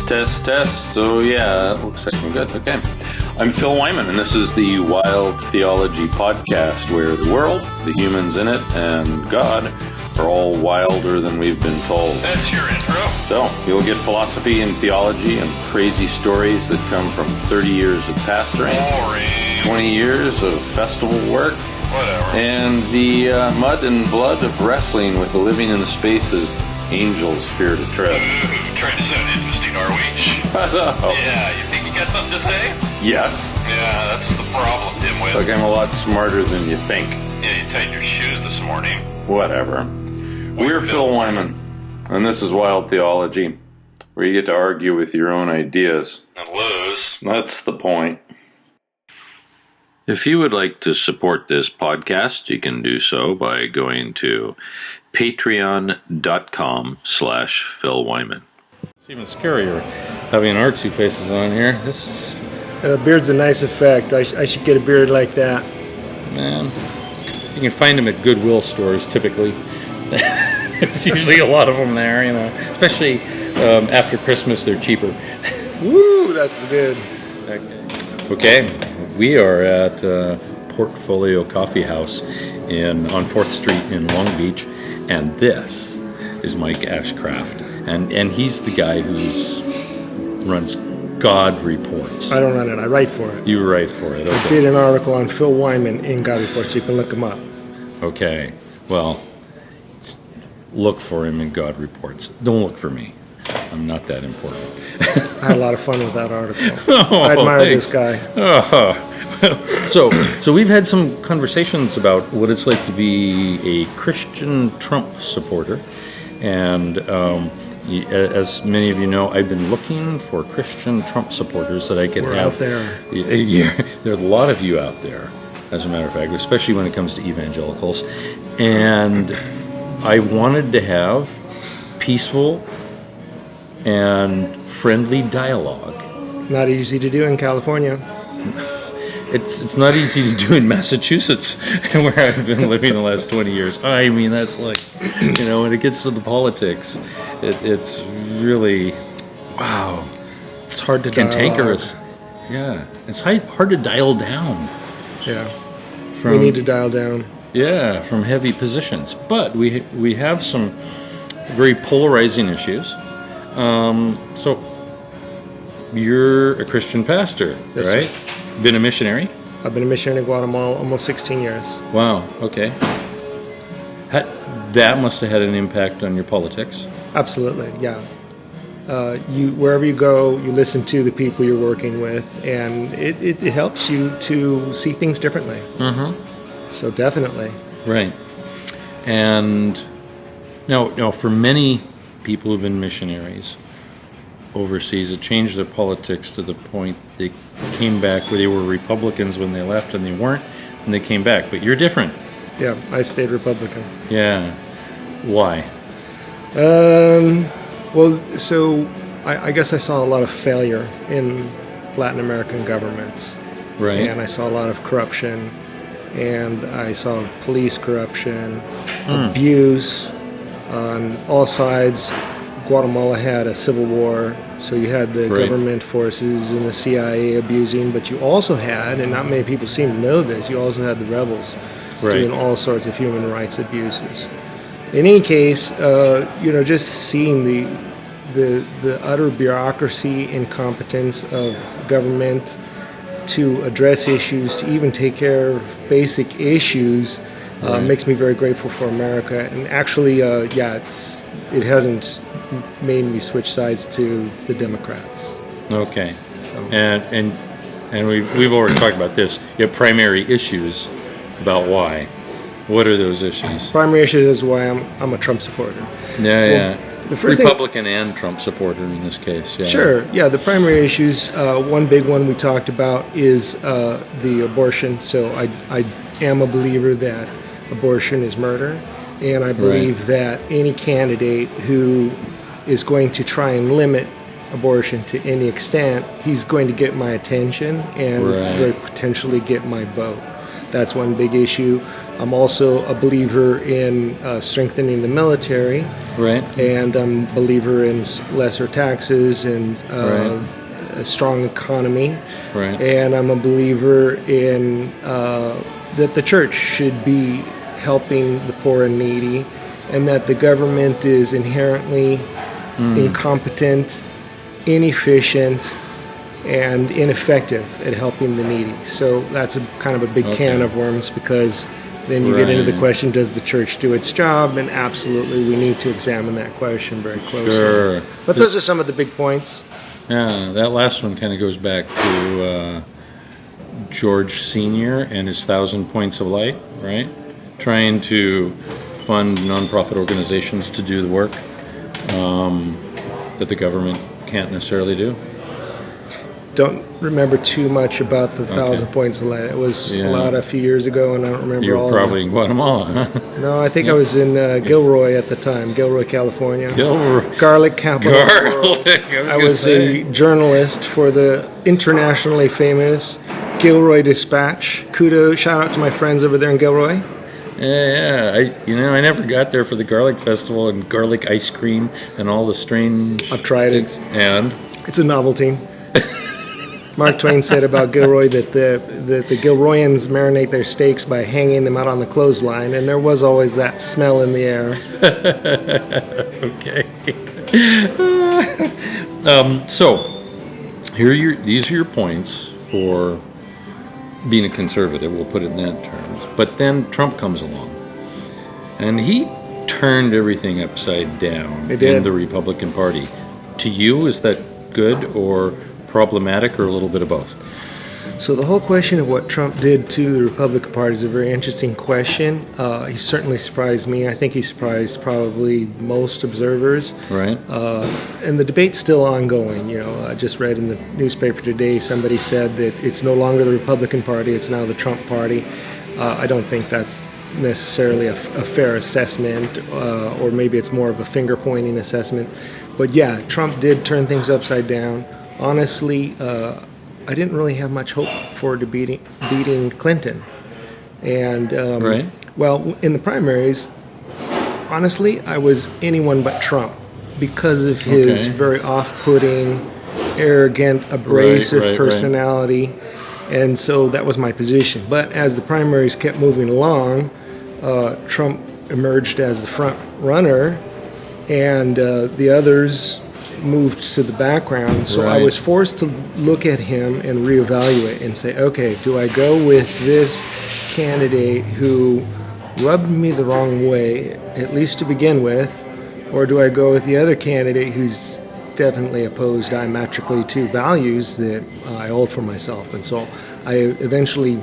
Test. Oh, yeah, that looks like I'm good. Okay. I'm Phil Wyman, and this is the Wild Theology Podcast, where the world, the humans in it, and God are all wilder than we've been told. That's your intro. So, you'll get philosophy and theology and crazy stories that come from 30 years of pastoring, Boring. 20 years of festival work, Whatever. and the mud and blood of wrestling with the living in the spaces angels fear to tread. Trying to sound interesting, are we? Yeah, you think you got something to say? Yes. Yeah, that's the problem, dimwit. Like I'm a lot smarter than you think. Yeah, you tightened your shoes this morning. Whatever. We're Phil Wyman, and this is Wild Theology, where you get to argue with your own ideas. And lose. That's the point. If you would like to support this podcast, you can do so by going to patreon.com/Phil Wyman. It's even scarier having our two faces on here. This is... beard's a nice effect. I should get a beard like that. Man, you can find them at Goodwill stores, typically. There's usually a lot of them there, you know. Especially after Christmas, they're cheaper. Woo, that's good. Okay, we are at Portfolio Coffee House on 4th Street in Long Beach, and this is Mike Ashcraft. And he's the guy who runs God Reports. I don't run it. I write for it. You write for it, okay. I did an article on Phil Wyman in God Reports, so you can look him up. Okay, well, look for him in God Reports. Don't look for me. I'm not that important. I had a lot of fun with that article. I admire this guy. So we've had some conversations about what it's like to be a Christian Trump supporter. And as many of you know, I've been looking for Christian Trump supporters that I could We're have. out there. There are a lot of you out there, as a matter of fact, especially when it comes to evangelicals. And I wanted to have peaceful and friendly dialogue. Not easy to do in California. It's not easy to do in Massachusetts, where I've been living the last 20 years. I mean, that's like, you know, when it gets to the politics, it's really, wow. It's hard to cantankerous. Yeah, it's hard to dial down. Yeah, we need to dial down. Yeah, from heavy positions. But we have some very polarizing issues. So, you're a Christian pastor, Yes, right? sir. Been a missionary? I've been a missionary in Guatemala almost 16 years. Wow, okay. That must have had an impact on your politics. Absolutely, yeah. Wherever you go, you listen to the people you're working with, and it helps you to see things differently. Mm-hmm. So definitely. Right. And now for many people who've been missionaries overseas, it changed their politics to the point they came back where they were Republicans when they left and they weren't, and they came back. But you're different. Yeah, I stayed Republican. Yeah. Why? Well, so I guess I saw a lot of failure in Latin American governments. Right. And I saw a lot of corruption, and I saw police corruption, abuse on all sides. Guatemala had a civil war, so you had the government forces and the CIA abusing, but you also had, and not many people seem to know this, you also had the rebels doing all sorts of human rights abuses. In any case, just seeing the utter bureaucracy, incompetence of government to address issues, to even take care of basic issues, makes me very grateful for America. And actually, it hasn't made me switch sides to the Democrats. Okay. So. And we've already talked about this. You have primary issues about why. What are those issues? Primary issues is why I'm a Trump supporter. Yeah. The first Republican and Trump supporter in this case. Yeah. Sure. Yeah, the primary issues, one big one we talked about is the abortion. So I am a believer that abortion is murder, and I believe that any candidate who is going to try and limit abortion to any extent, he's going to get my attention and very potentially get my vote. That's one big issue. I'm also a believer in strengthening the military. Right. And I'm a believer in lesser taxes and a strong economy. Right. And I'm a believer in that the church should be helping the poor and needy, and that the government is inherently incompetent, inefficient, and ineffective at helping the needy. So that's a kind of a big can of worms, because then you get into the question, does the church do its job? And absolutely, we need to examine that question very closely. Sure. But those are some of the big points. Yeah, that last one kind of goes back to George Sr. and his 1,000 Points of Light, right? Trying to fund nonprofit organizations to do the work that the government can't necessarily do. Don't remember too much about the 1,000 Points of Light. It was a few years ago, and I don't remember all. You were probably in Guatemala, huh? No, I think I was in Gilroy at the time, Gilroy, California. Gilroy. Garlic capital. Garlic. I was a journalist for the internationally famous Gilroy Dispatch. Kudos, shout out to my friends over there in Gilroy. Yeah. I never got there for the garlic festival and garlic ice cream and all the strange. I've tried things. it, and it's a novelty. Mark Twain said about Gilroy that the Gilroyans marinate their steaks by hanging them out on the clothesline, and there was always that smell in the air. Okay. So these are your points for being a conservative. We'll put it in that terms. But then Trump comes along, and he turned everything upside down in the Republican Party. To you, is that good or problematic, or a little bit of both? So the whole question of what Trump did to the Republican Party is a very interesting question. He certainly surprised me. I think he surprised probably most observers. Right. And the debate's still ongoing. I just read in the newspaper today, somebody said that it's no longer the Republican Party, it's now the Trump Party. I don't think that's necessarily a fair assessment, or maybe it's more of a finger-pointing assessment. But yeah, Trump did turn things upside down. Honestly, I didn't really have much hope for beating Clinton. And, well, in the primaries, honestly, I was anyone but Trump because of his very off-putting, arrogant, abrasive personality. And so that was my position. But as the primaries kept moving along, Trump emerged as the front runner, and the others moved to the background. So I was forced to look at him and reevaluate and say, okay, do I go with this candidate who rubbed me the wrong way, at least to begin with, or do I go with the other candidate who's definitely opposed diametrically to values that I hold for myself? And so I eventually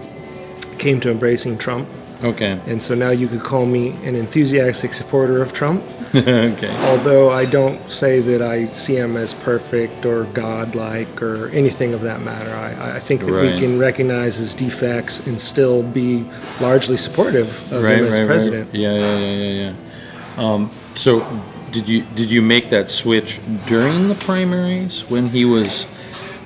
came to embracing Trump. Okay. And so now you could call me an enthusiastic supporter of Trump. Okay. Although I don't say that I see him as perfect or godlike or anything of that matter. I think that we can recognize his defects and still be largely supportive of him as president. Yeah. So did you make that switch during the primaries when he was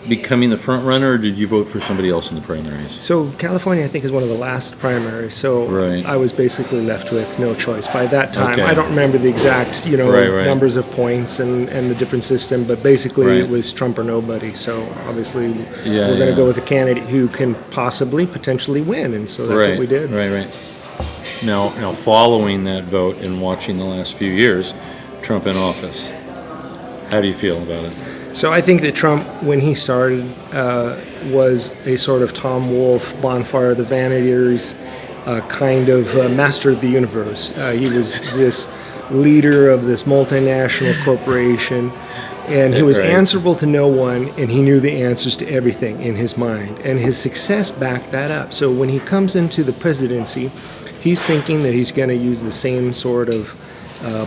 becoming the front runner, or did you vote for somebody else in the primaries? So California, I think, is one of the last primaries. So I was basically left with no choice by that time. I don't remember the exact, numbers of points and the different system, but basically it was Trump or nobody. So obviously we're going to go with a candidate who can potentially win, and so that's what we did. Right. Now, following that vote and watching the last few years, Trump in office, how do you feel about it? So I think that Trump, when he started, was a sort of Tom Wolfe, Bonfire of the Vanities, kind of master of the universe. He was this leader of this multinational corporation, and he was answerable to no one, and he knew the answers to everything in his mind. And his success backed that up. So when he comes into the presidency, he's thinking that he's going to use the same sort of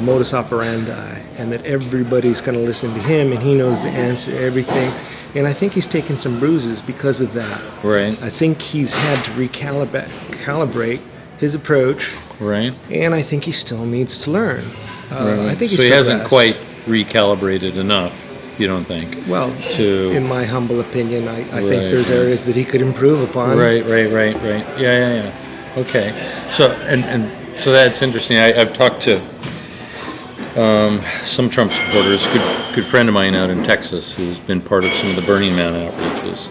modus operandi, and that everybody's going to listen to him, and he knows the answer to everything. And I think he's taken some bruises because of that. Right. I think he's had to recalibrate his approach. Right. And I think he still needs to learn. I think so he hasn't quite recalibrated enough, you don't think? Well, in my humble opinion, I think there's areas that he could improve upon. Right. Yeah. Okay. So and so that's interesting. I've talked to Some Trump supporters, good friend of mine out in Texas who's been part of some of the Burning Man outreaches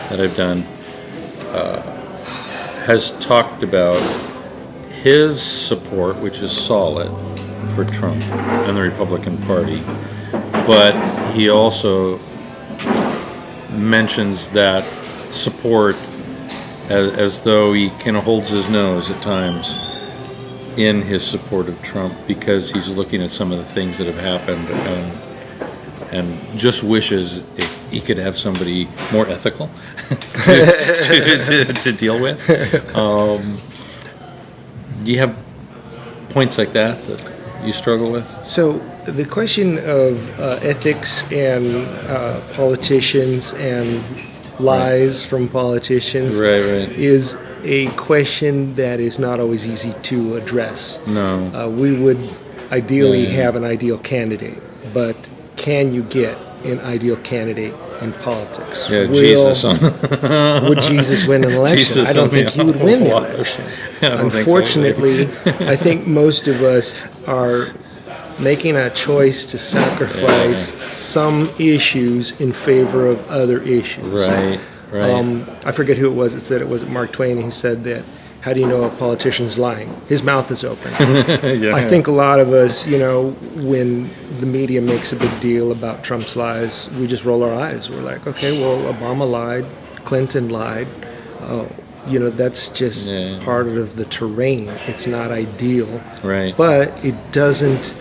that I've done, has talked about his support, which is solid for Trump and the Republican Party, but he also mentions that support as though he kind of holds his nose at times in his support of Trump, because he's looking at some of the things that have happened and just wishes he could have somebody more ethical to deal with. Do you have points like that you struggle with? So the question of ethics and politicians and lies from politicians is a question that is not always easy to address. No. We would ideally have an ideal candidate, but can you get an ideal candidate in politics? Yeah, Jesus. Would Jesus win an election? Jesus, I don't think he would win the election. Unfortunately, I think most of us are making a choice to sacrifice some issues in favor of other issues. Right. I forget who it was that said it. Was it Mark Twain who said that? How do you know a politician's lying? His mouth is open. I think a lot of us, when the media makes a big deal about Trump's lies, we just roll our eyes. We're like, okay, well, Obama lied, Clinton lied. That's just part of the terrain. It's not ideal. Right. But it doesn't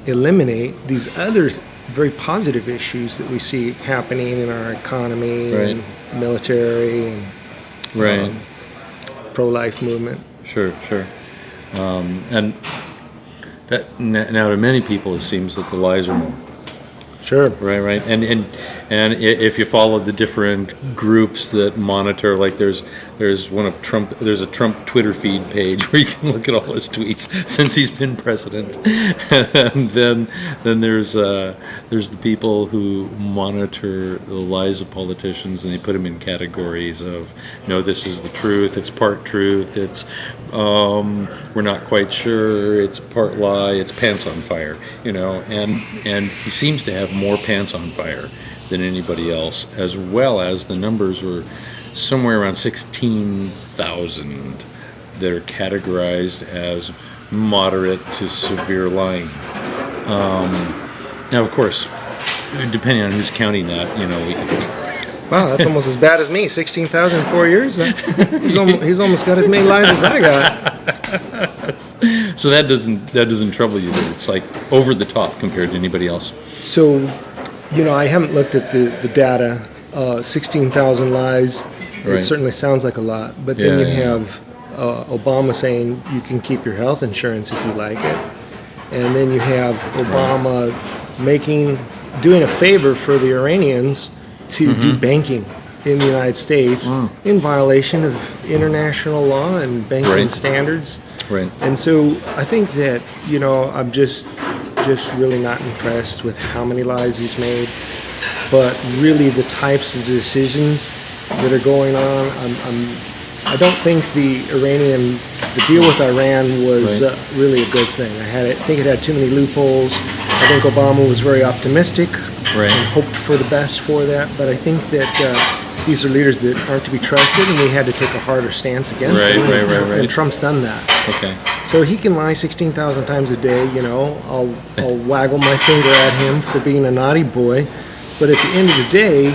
eliminate these other very positive issues that we see happening in our economy and military and pro-life movement. Sure. And that, now to many people it seems that the lies are more. Sure. Right. And if you follow the different groups that monitor, like there's a Trump Twitter feed page where you can look at all his tweets since he's been president. And then there's the people who monitor the lies of politicians, and they put them in categories of, this is the truth, it's part truth, it's we're not quite sure, it's part lie, it's pants on fire, and he seems to have more pants on fire than anybody else, as well as the numbers were somewhere around 16,000 that are categorized as moderate to severe lying. Now, of course, depending on who's counting that, we can... Wow, that's almost as bad as me. 16,000 in 4 years. He's almost got as many lies as I got. So that doesn't trouble you that it's like over the top compared to anybody else. So, I haven't looked at the data. 16,000 lies. It certainly sounds like a lot. But then you have Obama saying you can keep your health insurance if you like it, and then you have Obama doing a favor for the Iranians to do banking in the United States in violation of international law and banking standards. Right. And so I think that, I'm just really not impressed with how many lies he's made, but really the types of decisions that are going on. I don't think the deal with Iran was really a good thing. I think it had too many loopholes. I think Obama was very optimistic and hoped for the best for that, but I think that these are leaders that aren't to be trusted, and we had to take a harder stance against them. And Trump's done that. Okay. So he can lie 16,000 times a day. I'll waggle my finger at him for being a naughty boy, but at the end of the day,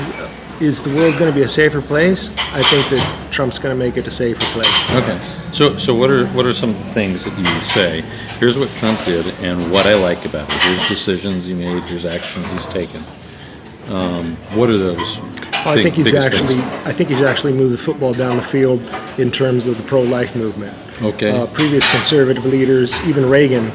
is the world going to be a safer place? I think that Trump's going to make it a safer place. Okay. So what are some of the things that you say? Here's what Trump did, and what I like about it. Here's decisions he made. Here's actions he's taken. What are those? I think he's actually moved the football down the field in terms of the pro-life movement. Okay. Previous conservative leaders, even Reagan,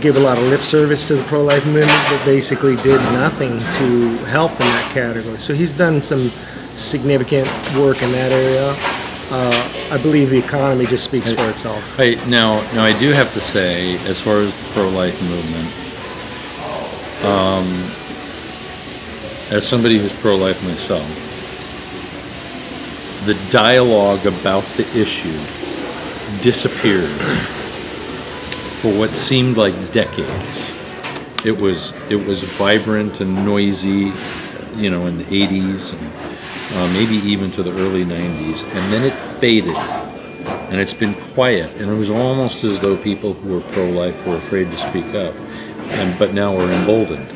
gave a lot of lip service to the pro-life movement, but basically did nothing to help in that category. So he's done some significant work in that area. I believe the economy just speaks for itself. Now I do have to say, as far as the pro-life movement, as somebody who's pro-life myself, the dialogue about the issue disappeared for what seemed like decades. It was vibrant and noisy, in the 80s and maybe even to the early 90s, and then it faded, and it's been quiet, and it was almost as though people who were pro-life were afraid to speak up, but now we're emboldened.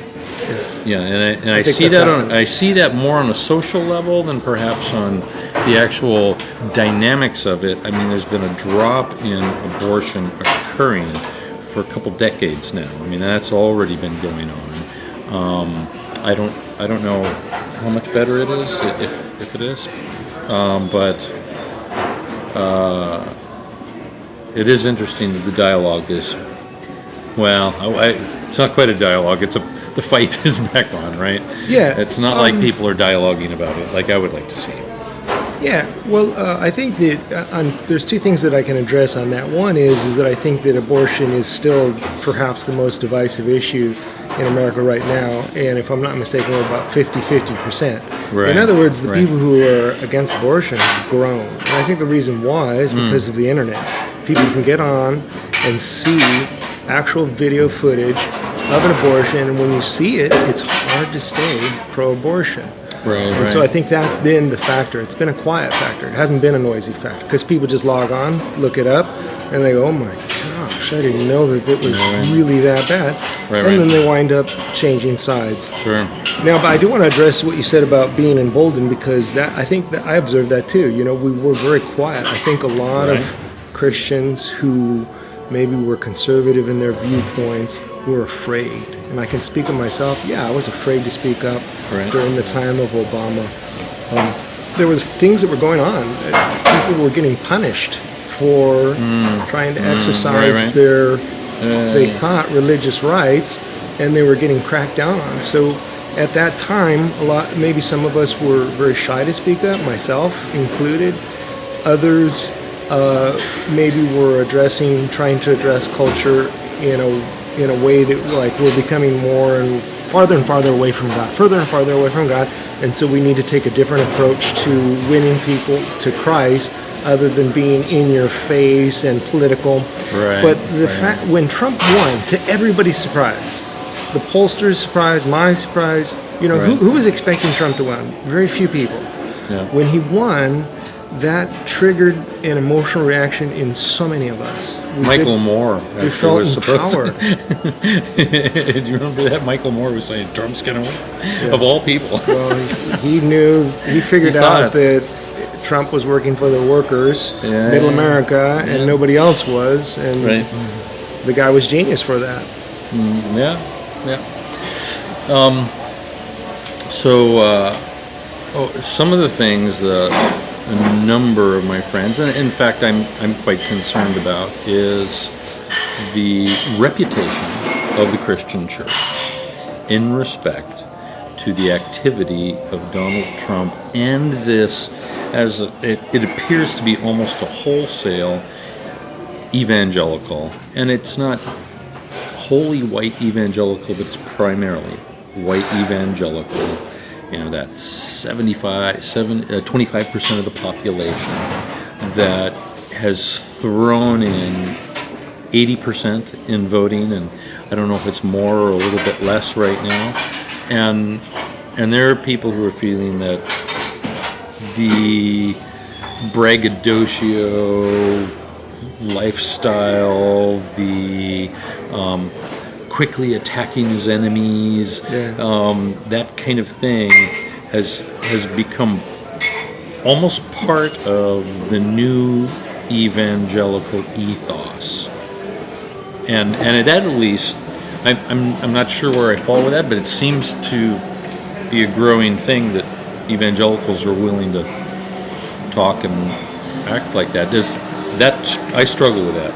Yes. Yeah, and I see that I see that more on a social level than perhaps on the actual dynamics of it. I mean, there's been a drop in abortion occurring for a couple decades now. I mean, that's already been going on. I don't know how much better it is, if it is, but it is interesting that the dialogue is, it's not quite a dialogue. The fight is back on, right? Yeah. It's not like people are dialoguing about it like I would like to see. Yeah, well, I think that there's two things that I can address on that. One is that I think that abortion is still perhaps the most divisive issue in America right now, and if I'm not mistaken, we're about 50%. Right. In other words, the people who are against abortion have grown. And I think the reason why is because of the internet. People can get on and see actual video footage of an abortion, and when you see it, it's hard to stay pro-abortion. And so I think that's been the factor. It's been a quiet factor. It hasn't been a noisy factor, because people just log on, look it up, and they go, oh my gosh, I didn't know that it was really that bad. And then they wind up changing sides. Sure. Now, but I do want to address what you said about being emboldened, because I think that I observed that too. We were very quiet. I think a lot of Christians who maybe were conservative in their viewpoints were afraid. And I can speak of myself. Yeah, I was afraid to speak up during the time of Obama. There was things that were going on. People were getting punished for trying to exercise their, they thought, religious rights, and they were getting cracked down on. So at that time, maybe some of us were very shy to speak up, myself included. Others maybe were trying to address culture in a way that we're becoming more and farther away from God, and so we need to take a different approach to winning people to Christ, other than being in your face and political. But the fact, when Trump won, to everybody's surprise, the pollsters' surprise, my surprise, who was expecting Trump to win? Very few people. Yeah. When he won, that triggered an emotional reaction in so many of us. Michael Moore we felt was supposed empowered. Do you remember that? Michael Moore was saying Trump's going to win, of all people. Well, he figured out that Trump was working for the workers, middle America, and nobody else was, and the guy was genius for that. Some of the things that a number of my friends, and in fact I'm quite concerned about, is the reputation of the Christian church in respect to the activity of Donald Trump, and this, as it appears to be almost a wholesale evangelical, and it's not wholly white evangelical, but it's primarily white evangelical. That 25% of the population that has thrown in 80% in voting, and I don't know if it's more or a little bit less right now. And there are people who are feeling that the braggadocio lifestyle, the quickly attacking his enemies, that kind of thing has become almost part of the new evangelical ethos. And at least, I'm not sure where I fall with that, but it seems to be a growing thing that evangelicals are willing to talk and act like that. I struggle with that.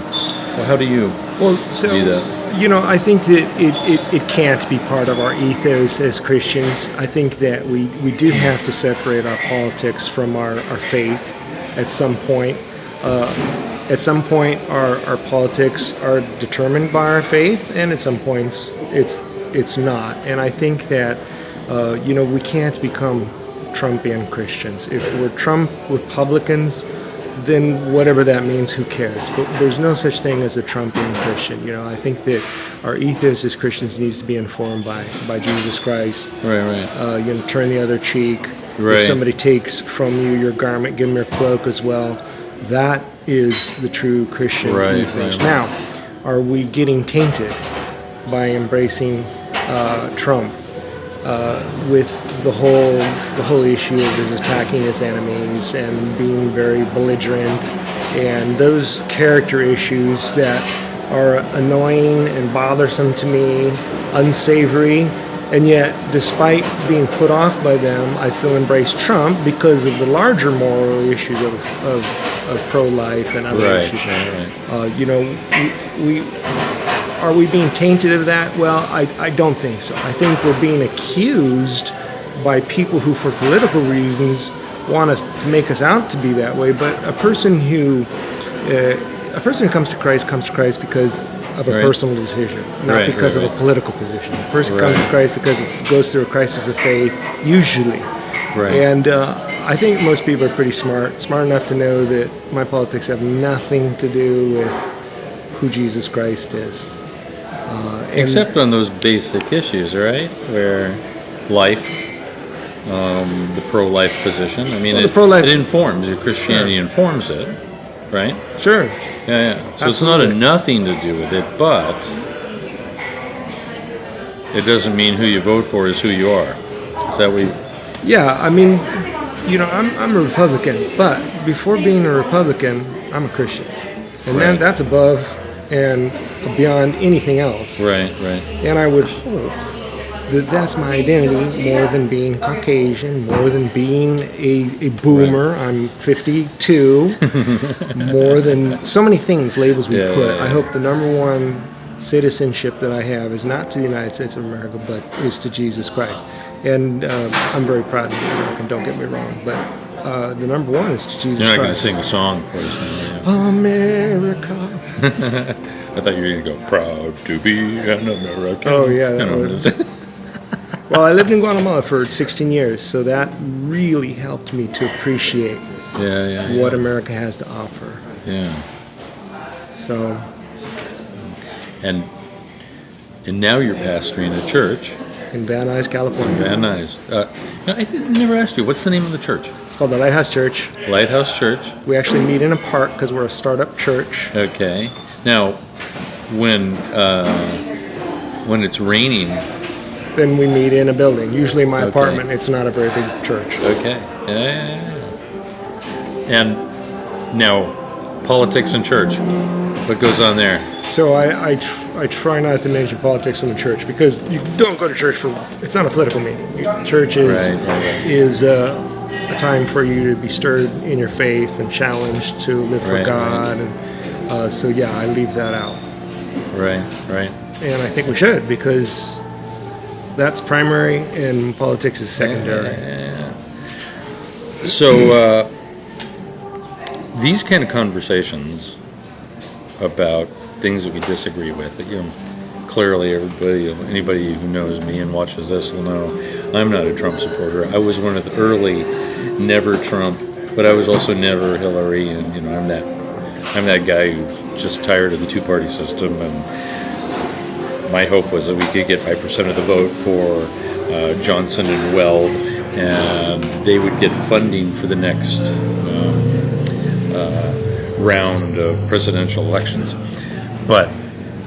Well, how do you do that? I think that it can't be part of our ethos as Christians. I think that we do have to separate our politics from our faith at some point. At some point, our politics are determined by our faith, and at some points, it's not. And I think that we can't become Trumpian Christians. If we're Trump Republicans, then whatever that means, who cares? But there's no such thing as a Trumpian Christian. You know, I think that our ethos as Christians needs to be informed by Jesus Christ. Right. You know, turn the other cheek. Right. If somebody takes from you your garment, give them your cloak as well. That is the true Christian ethos. Right. Now, are we getting tainted by embracing Trump with the whole issue of his attacking his enemies and being very belligerent and those character issues that are annoying and bothersome to me, unsavory, and yet despite being put off by them, I still embrace Trump because of the larger moral issues of pro-life and other issues. Right. You know, we are we being tainted of that? Well, I don't think so. I think we're being accused by people who, for political reasons, want us to make us out to be that way. But a person who comes to Christ because of a personal decision, not because of a political position. A person comes to Christ because it goes through a crisis of faith, usually. Right. And I think most people are pretty smart enough to know that my politics have nothing to do with who Jesus Christ is. Except on those basic issues, right? Where life, the pro-life position. I mean, it informs. Your Christianity informs it, right? Sure. Yeah. So Absolutely. It's not a nothing to do with it, but it doesn't mean who you vote for is who you are. Is that what you... Yeah, I mean, you know, I'm a Republican, but before being a Republican, I'm a Christian. And then that's above and beyond anything else. Right. And I would hope that that's my identity more than being Caucasian, more than being a boomer. I'm 52, more than so many things, labels we put. I hope the number one citizenship that I have is not to the United States of America, but is to Jesus Christ. And I'm very proud to be American, don't get me wrong, but the number one is to Jesus Christ. You're not going to sing a song for us now, America. I thought you were going to go, proud to be an American. Oh, yeah. That was... Well, I lived in Guatemala for 16 years, so that really helped me to appreciate what America has to offer. Yeah. So... And now you're pastoring a church. In Van Nuys, California. Van Nuys. I never asked you, what's the name of the church? It's called the Lighthouse Church. Lighthouse Church. We actually meet in a park because we're a startup church. Okay. Now, when it's raining... Then we meet in a building, usually my apartment. It's not a very big church. Okay. Yeah. And now, politics in church. What goes on there? So I try not to mention politics in the church because you don't go to church for, it's not a political meeting. Church is a time for you to be stirred in your faith and challenged to live for God. And so I leave that out. Right. And I think we should because that's primary and politics is secondary. So these kind of conversations about things that we disagree with, clearly anybody who knows me and watches this will know I'm not a Trump supporter. I was one of the early never Trump, but I was also never Hillary, and I'm that guy who's just tired of the two-party system, and my hope was that we could get 5% of the vote for Johnson and Weld, and they would get funding for the next round of presidential elections, but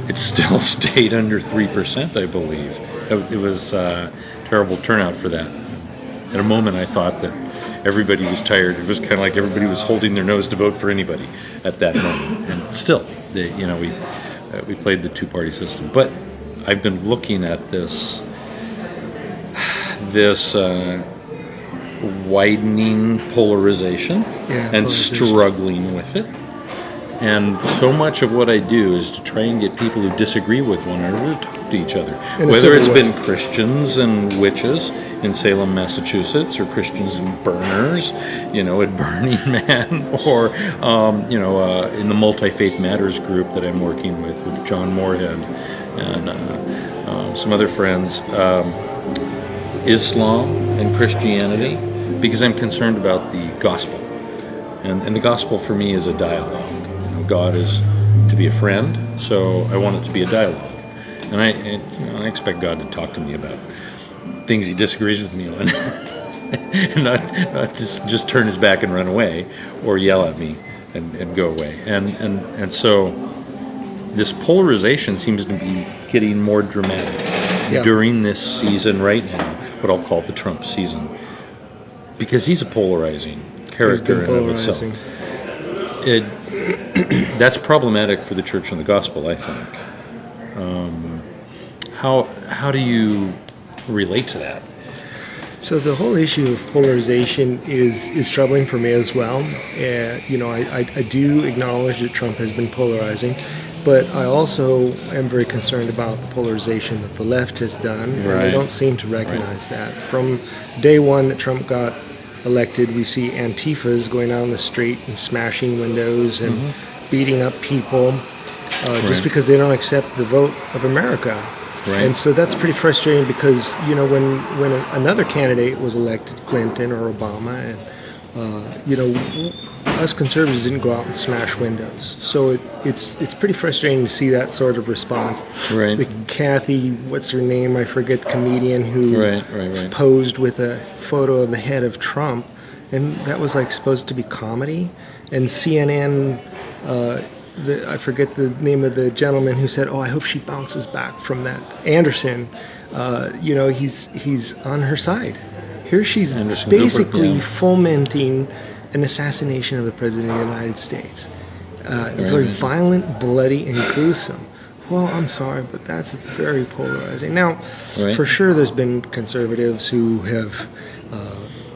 it still stayed under 3%, I believe. It was a terrible turnout for that. At a moment, I thought that everybody was tired. It was kind of like everybody was holding their nose to vote for anybody at that moment. And still, we played the two-party system. But I've been looking at this widening polarization and struggling with it. And so much of what I do is to try and get people who disagree with one another to talk to each other. Whether it's been Christians and witches in Salem, Massachusetts, or Christians and burners, at Burning Man, or, in the Multi-Faith Matters group that I'm working with John Moorhead and some other friends, Islam and Christianity, because I'm concerned about the gospel. And the gospel for me is a dialogue. God is to be a friend, so I want it to be a dialogue. And I expect God to talk to me about things he disagrees with me on, and not just turn his back and run away, or yell at me and go away. And so this polarization seems to be getting more dramatic during this season right now, what I'll call the Trump season, because he's a polarizing character in and of itself. That's problematic for the church and the gospel, I think. How do you relate to that? So the whole issue of polarization is troubling for me as well. I do acknowledge that Trump has been polarizing, but I also am very concerned about the polarization that the left has done, and they don't seem to recognize that. From day one that Trump got elected, we see Antifas going out on the street and smashing windows and beating up people just because they don't accept the vote of America. Right. And so that's pretty frustrating because, when another candidate was elected, Clinton or Obama, and, us conservatives didn't go out and smash windows. So it's pretty frustrating to see that sort of response. Right. The Kathy, what's her name? I forget, comedian who posed with a photo of the head of Trump, and that was supposed to be comedy. And CNN, I forget the name of the gentleman who said, I hope she bounces back from that. Anderson, he's on her side. Here she's basically fomenting an assassination of the President of the United States. Very violent, bloody, and gruesome. Well, I'm sorry, but that's very polarizing. Now, for sure there's been conservatives who have,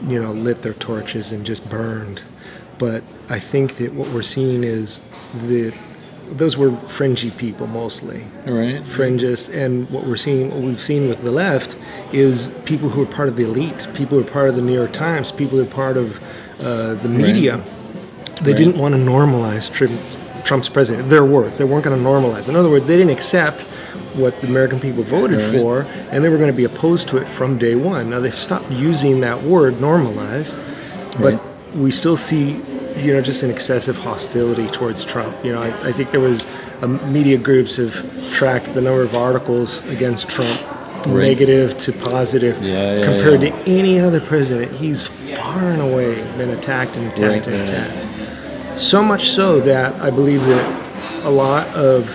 lit their torches and just burned. But I think that what we're seeing is that those were fringy people mostly. Fringists. And what we've seen with the left is people who are part of the elite, people who are part of the New York Times, people who are part of the media. They didn't want to normalize Trump's president. Their words. They weren't going to normalize. In other words, they didn't accept what the American people voted for, and they were going to be opposed to it from day one. Now, they've stopped using that word, normalize, but we still see, just an excessive hostility towards Trump. I think there was media groups have tracked the number of articles against Trump, negative to positive, compared to any other president. He's far and away been attacked and attacked and attacked. So much so that I believe that a lot of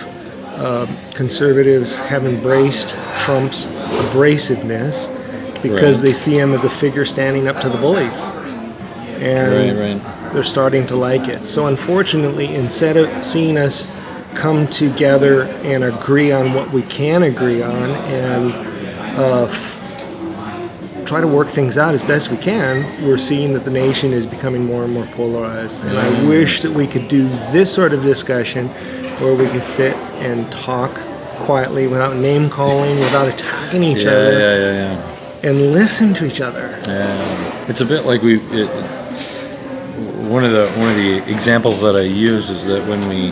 conservatives have embraced Trump's abrasiveness because they see him as a figure standing up to the bullies. And they're starting to like it. So unfortunately, instead of seeing us come together and agree on what we can agree on and try to work things out as best we can, we're seeing that the nation is becoming more and more polarized. And I wish that we could do this sort of discussion where we could sit and talk quietly without name calling, without attacking each other, and listen to each other. It's a bit like one of the examples that I use is that when we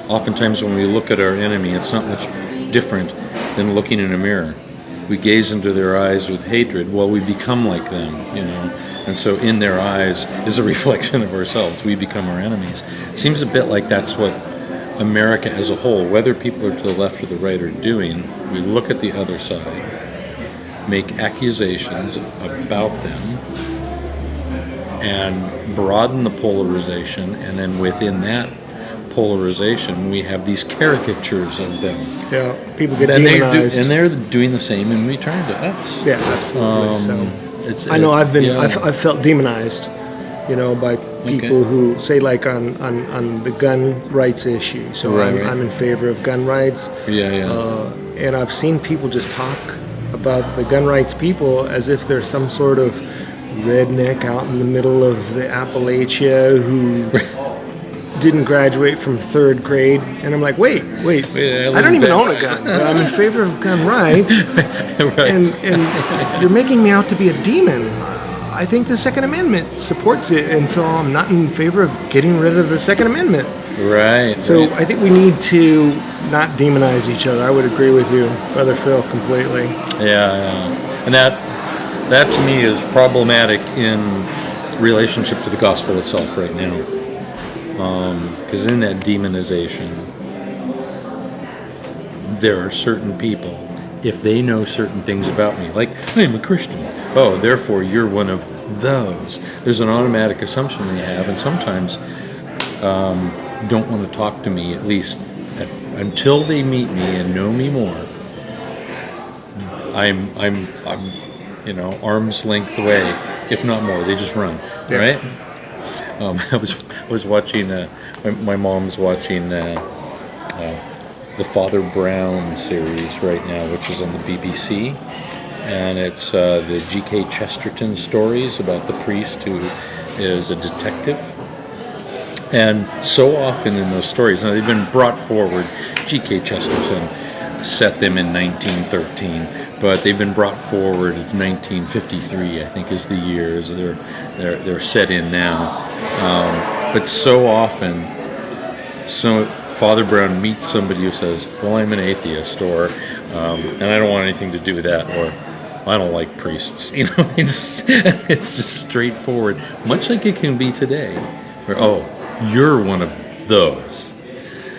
oftentimes when we look at our enemy, it's not much different than looking in a mirror. We gaze into their eyes with hatred. Well, we become like them, and so in their eyes is a reflection of ourselves. We become our enemies. It seems a bit like that's what America as a whole, whether people are to the left or the right, are doing. We look at the other side, make accusations about them, and broaden the polarization, and then within that polarization we have these caricatures of them. Yeah, people get demonized. And they're doing the same in return to us. Yeah, absolutely. I've felt demonized, by people who say on the gun rights issue. So I'm in favor of gun rights. And I've seen people just talk about the gun rights people as if they're some sort of redneck out in the middle of the Appalachia who didn't graduate from third grade. And I'm like, wait, I don't even own a gun, but I'm in favor of gun rights. And you're making me out to be a demon. I think the Second Amendment supports it, and so I'm not in favor of getting rid of the Second Amendment. So I think we need to not demonize each other. I would agree with you, Brother Phil, completely. And that to me is problematic in relationship to the gospel itself right now. Because in that demonization, there are certain people, if they know certain things about me, like, I'm a Christian, oh, therefore you're one of those. There's an automatic assumption they have, and sometimes don't want to talk to me, at least until they meet me and know me more. I'm arm's length away, if not more. They just run, right? I was watching. My mom's watching the Father Brown series right now, which is on the BBC, and it's the G.K. Chesterton stories about the priest who is a detective. And so often in those stories, now they've been brought forward. G.K. Chesterton set them in 1913, but they've been brought forward. It's 1953, I think, is the years they're set in now. But so often, Father Brown meets somebody who says, "Well, I'm an atheist," or "and I don't want anything to do with that," or "I don't like priests." It's just straightforward, much like it can be today. Or, "Oh, you're one of those,"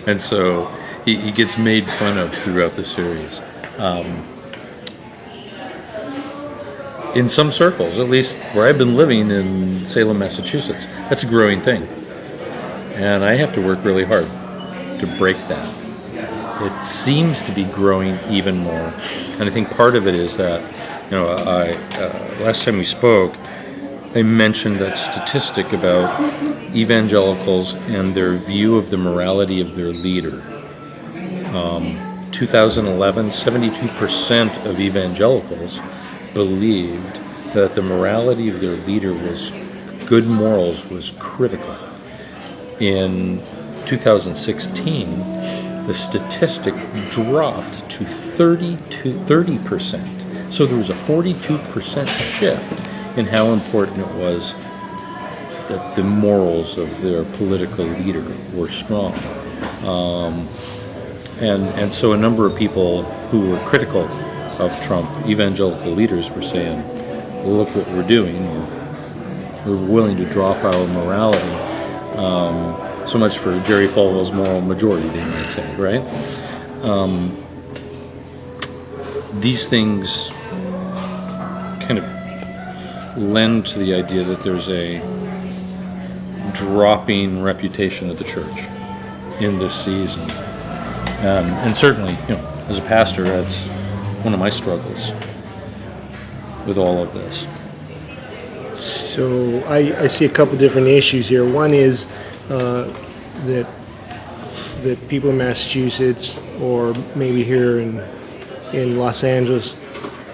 and so he gets made fun of throughout the series. In some circles, at least where I've been living in Salem, Massachusetts, that's a growing thing. And I have to work really hard to break that. It seems to be growing even more. And I think part of it is that, last time we spoke, I mentioned that statistic about evangelicals and their view of the morality of their leader. 2011, 72% of evangelicals believed that the morality of their leader good morals was critical. In 2016, the statistic dropped to 30%. So there was a 42% shift in how important it was that the morals of their political leader were strong. And so a number of people who were critical of Trump, evangelical leaders, were saying, look what we're doing. We're willing to drop our morality. So much for Jerry Falwell's moral majority, they might say, right? These things kind of lend to the idea that there's a dropping reputation of the church in this season. And certainly, as a pastor, that's one of my struggles with all of this. So I see a couple different issues here. One is that people in Massachusetts, or maybe here in Los Angeles,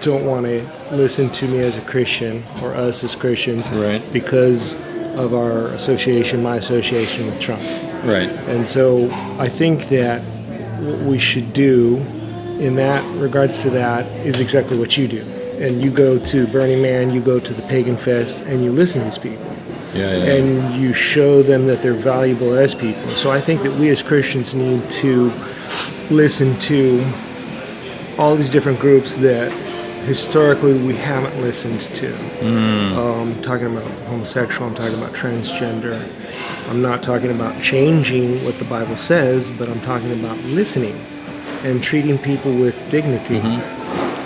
don't want to listen to me as a Christian, or us as Christians, right, because of my association with Trump. Right. And so I think that what we should do in that regards to that is exactly what you do. And you go to Burning Man, you go to the Pagan Fest, and you listen to these people. Yeah. And you show them that they're valuable as people. So I think that we as Christians need to listen to all these different groups that historically we haven't listened to. I'm talking about homosexual, I'm talking about transgender. I'm not talking about changing what the Bible says, but I'm talking about listening and treating people with dignity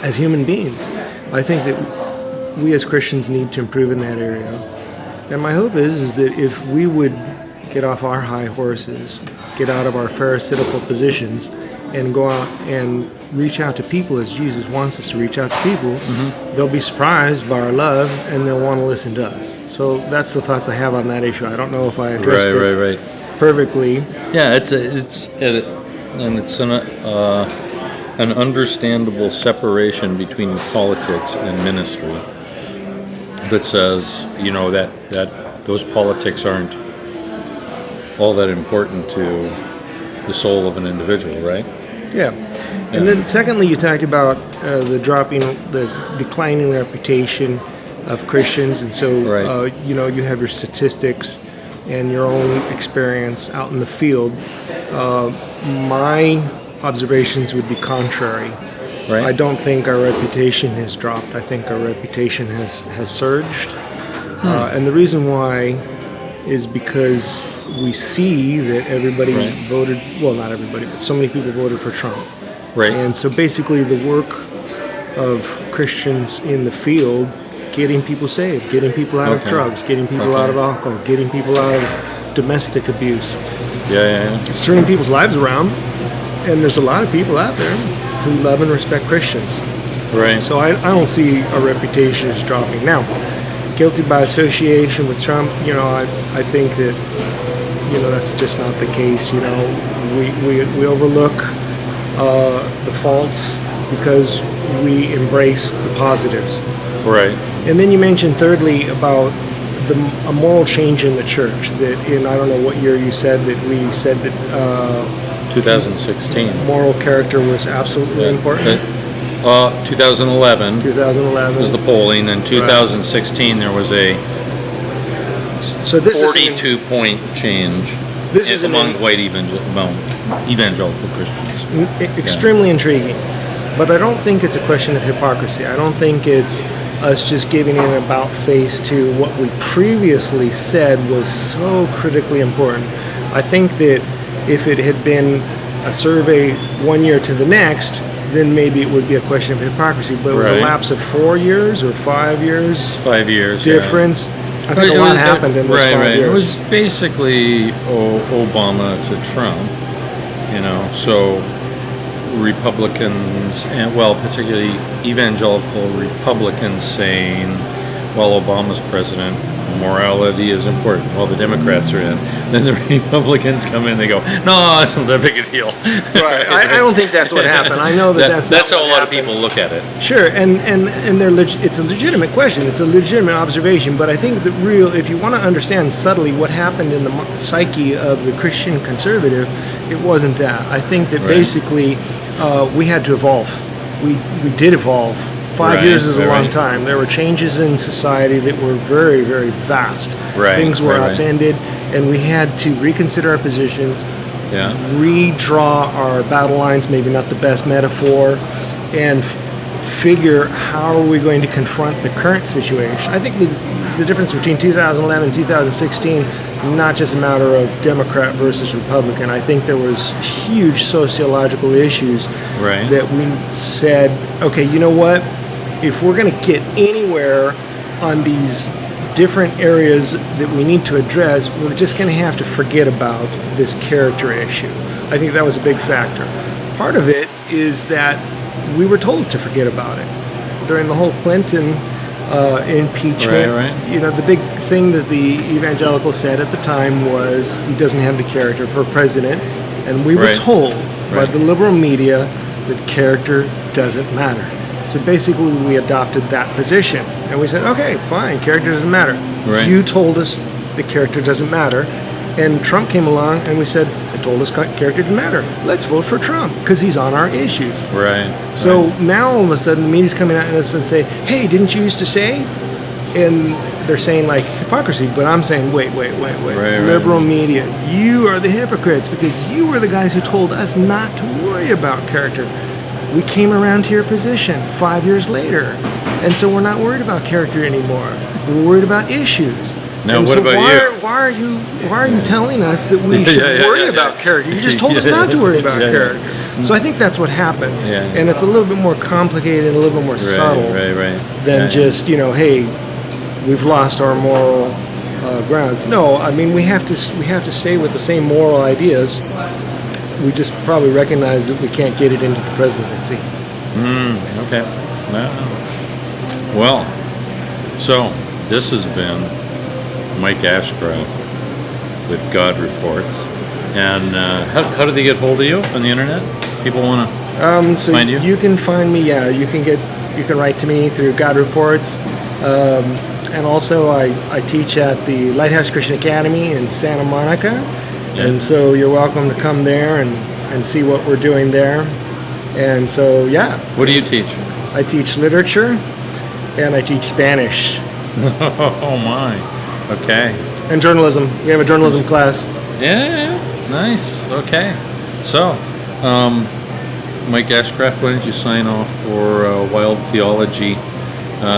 as human beings. I think that we as Christians need to improve in that area. And my hope is that if we would get off our high horses, get out of our pharisaical positions, and go out and reach out to people as Jesus wants us to reach out to people, they'll be surprised by our love and they'll want to listen to us. So that's the thoughts I have on that issue. I don't know if I addressed it perfectly. Yeah, it's an understandable separation between politics and ministry that says, that those politics aren't all that important to the soul of an individual, right? Yeah. And then secondly, you talked about the declining reputation of Christians, and so you have your statistics and your own experience out in the field. My observations would be contrary. I don't think our reputation has dropped. I think our reputation has surged. And the reason why is because we see that everybody voted, well, not everybody, but so many people voted for Trump. Right. And so basically the work of Christians in the field, getting people saved, getting people out of drugs, getting people out of alcohol, getting people out of domestic abuse. Yeah. It's turning people's lives around, and there's a lot of people out there who love and respect Christians. Right. So I don't see our reputation is dropping. Now, guilty by association with Trump, I think that, that's just not the case. We overlook the faults because we embrace the positives. Right. And then you mentioned thirdly about a moral change in the church. That I don't know what year you said that we said that 2016 moral character was absolutely important. 2011. 2011 was the polling, and 2016 there was a 42-point change among white evangelical Christians. Extremely intriguing. But I don't think it's a question of hypocrisy. I don't think it's us just giving an about face to what we previously said was so critically important. I think that if it had been a survey 1 year to the next, then maybe it would be a question of hypocrisy. But it was a lapse of 4 years or 5 years. 5 years difference. Yeah. I think a lot happened in those 5 years. It was basically Obama to Trump, so Republicans, and particularly evangelical Republicans saying, well, Obama's president, morality is important. Well, the Democrats are in. Then the Republicans come in, they go, no, it's not that big a deal. Right. I don't think that's what happened. I know that's how a lot of people look at it. Sure, and it's a legitimate question. It's a legitimate observation, but I think that if you want to understand subtly what happened in the psyche of the Christian conservative, it wasn't that. I think that basically we had to evolve. We did evolve. 5 years is a long time. There were changes in society that were very, very vast. Things were upended, and we had to reconsider our positions, redraw our battle lines, maybe not the best metaphor, and figure how are we going to confront the current situation. I think the difference between 2011 and 2016, not just a matter of Democrat versus Republican. I think there was huge sociological issues that we said, okay, you know what? If we're going to get anywhere on these different areas that we need to address, we're just going to have to forget about this character issue. I think that was a big factor. Part of it is that we were told to forget about it. During the whole Clinton impeachment, the big thing that the evangelicals said at the time was he doesn't have the character for president, and we were told by the liberal media that character doesn't matter. So basically we adopted that position, and we said, okay, fine, character doesn't matter. You told us the character doesn't matter, and Trump came along and we said, it told us character didn't matter. Let's vote for Trump because he's on our issues. So now all of a sudden the media's coming at us and say, hey, didn't you used to say? And they're saying like hypocrisy, but I'm saying, wait. Liberal media, you are the hypocrites because you were the guys who told us not to worry about character. We came around to your position 5 years later, and so we're not worried about character anymore. We're worried about issues. Now, what about you? Why are you telling us that we should worry about character? You just told us not to worry about character. So I think that's what happened, and it's a little bit more complicated and a little bit more subtle than just hey, we've lost our moral grounds. No, I mean we have to stay with the same moral ideas. We just probably recognize that we can't get it into the presidency. Okay. Well, so this has been Mike Ashcraft with God Reports. And how do they get hold of you on the internet? People want to find you? You can find me. Yeah, you can write to me through God Reports. And also I teach at the Lighthouse Christian Academy in Santa Monica. And so you're welcome to come there and see what we're doing there. And so, What do you teach? I teach literature and I teach Spanish. Oh, my. Okay. And journalism. We have a journalism class. Yeah. Nice. Okay. So, Mike Ashcraft, why don't you sign off for Wild Theology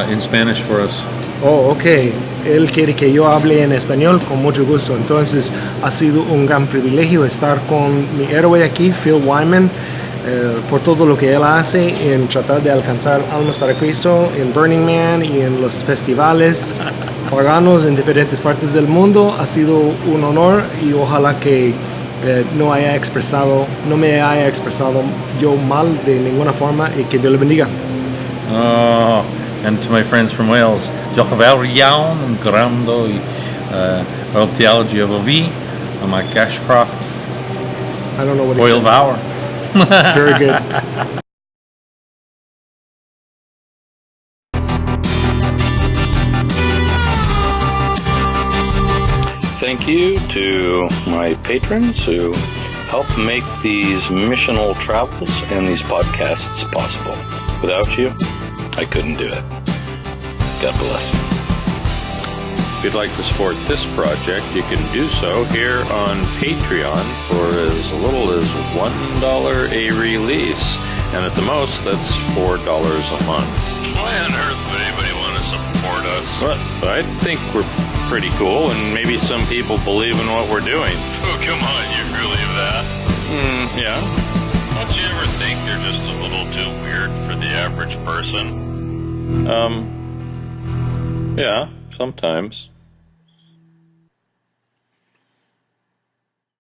in Spanish for us? Oh, ok, él quiere que yo hable en español, con mucho gusto. Entonces, ha sido un gran privilegio estar con mi héroe aquí, Phil Wyman, por todo lo que él hace en tratar de alcanzar almas para Cristo en Burning Man y en los festivales paganos en diferentes partes del mundo. Ha sido un honor y ojalá que no me haya expresado yo mal de ninguna forma y que Dios le bendiga. Oh, and to my friends from Wales, diolch yn fawr iawn yn gwrando i fel Theology of fi, a Mike Ashcraft. I don't know what he Hwyl said. fawr. Very good. Thank you to my patrons who help make these missional travels and these podcasts possible. Without you, I couldn't do it. God bless. If you'd like to support this project, you can do so here on Patreon for as little as $1 a release. And at the most, that's $4 a month. Why on earth would anybody want to support us? Well, I think we're pretty cool, and maybe some people believe in what we're doing. Oh, come on, you believe that? Yeah. Don't you ever think you're just a little too weird for the average person? Yeah, sometimes.